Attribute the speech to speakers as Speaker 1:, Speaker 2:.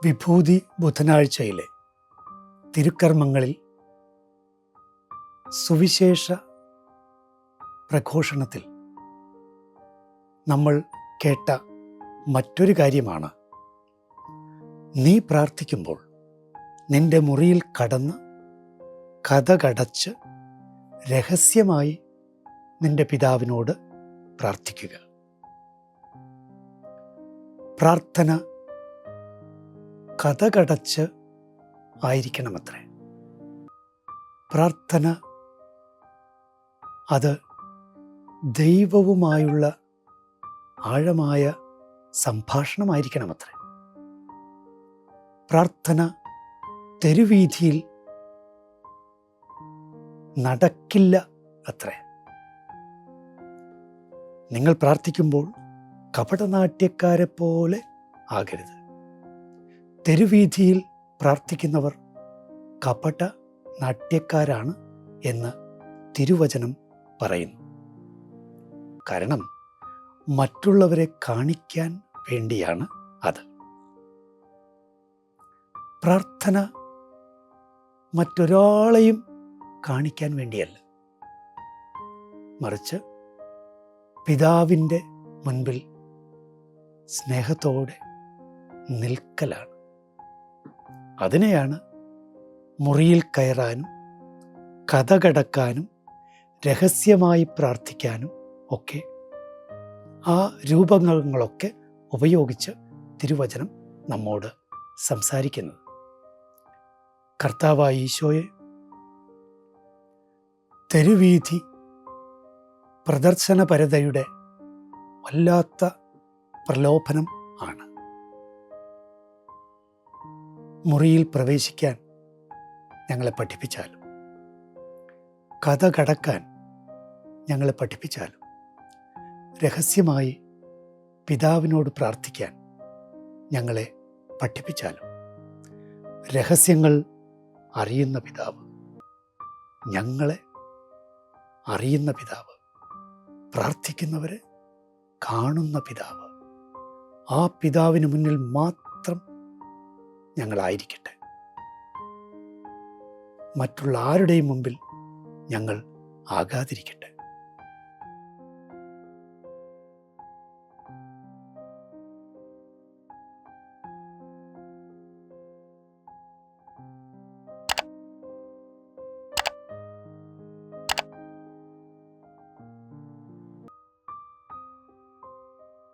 Speaker 1: വിഭൂതി ബുധനാഴ്ചയിലെ തിരുക്കർമ്മങ്ങളിൽ സുവിശേഷ പ്രഘോഷണത്തിൽ നമ്മൾ കേട്ട മറ്റൊരു കാര്യമാണ്, നീ പ്രാർത്ഥിക്കുമ്പോൾ നിന്റെ മുറിയിൽ കടന്ന് കതകടച്ച് രഹസ്യമായി നിന്റെ പിതാവിനോട് പ്രാർത്ഥിക്കുക. പ്രാർത്ഥന കതകടച്ച് ആയിരിക്കണമത്രേ. പ്രാർത്ഥന അത് ദൈവവുമായുള്ള ആഴമായ സംഭാഷണമായിരിക്കണമത്രേ. പ്രാർത്ഥന തെരുവീഥിയിൽ നടക്കില്ല അത്രേ. നിങ്ങൾ പ്രാർത്ഥിക്കുമ്പോൾ കപടനാട്യക്കാരെ പോലെ ആകരുത്. തെരുവീഥിയിൽ പ്രാർത്ഥിക്കുന്നവർ കപട നാട്യക്കാരാണ് എന്ന് തിരുവചനം പറയുന്നു. കാരണം മറ്റുള്ളവരെ കാണിക്കാൻ വേണ്ടിയാണ് അത്. പ്രാർത്ഥന മറ്റൊരാളെയും കാണിക്കാൻ വേണ്ടിയല്ല, മറിച്ച് പിതാവിൻ്റെ മുൻപിൽ സ്നേഹത്തോടെ നിൽക്കലാണ്. അതിനെയാണ് മുറിയിൽ കയറാനും കതകടക്കാനും രഹസ്യമായി പ്രാർത്ഥിക്കാനും ഒക്കെ ആ രൂപങ്ങളൊക്കെ ഉപയോഗിച്ച് തിരുവചനം നമ്മോട് സംസാരിക്കുന്നത്. കർത്താവായ ഈശോയെ തെരുവീഥി പ്രദർശനപരതയുടെ വല്ലാത്ത പ്രലോഭനം ആണ്. മുറിയിൽ പ്രവേശിക്കാൻ ഞങ്ങളെ പഠിപ്പിച്ചാലും കതകടക്കാൻ ഞങ്ങളെ പഠിപ്പിച്ചാലും രഹസ്യമായി പിതാവിനോട് പ്രാർത്ഥിക്കാൻ ഞങ്ങളെ പഠിപ്പിച്ചാലും രഹസ്യങ്ങൾ അറിയുന്ന പിതാവ്, ഞങ്ങളെ അറിയുന്ന പിതാവ്, പ്രാർത്ഥിക്കുന്നവരെ കാണുന്ന പിതാവ്, ആ പിതാവിന് മുന്നിൽ മാത്രം ഞങ്ങളായിരിക്കട്ടെ. മറ്റുള്ള ആരുടെയും മുമ്പിൽ ഞങ്ങൾ ആകാതിരിക്കട്ടെ.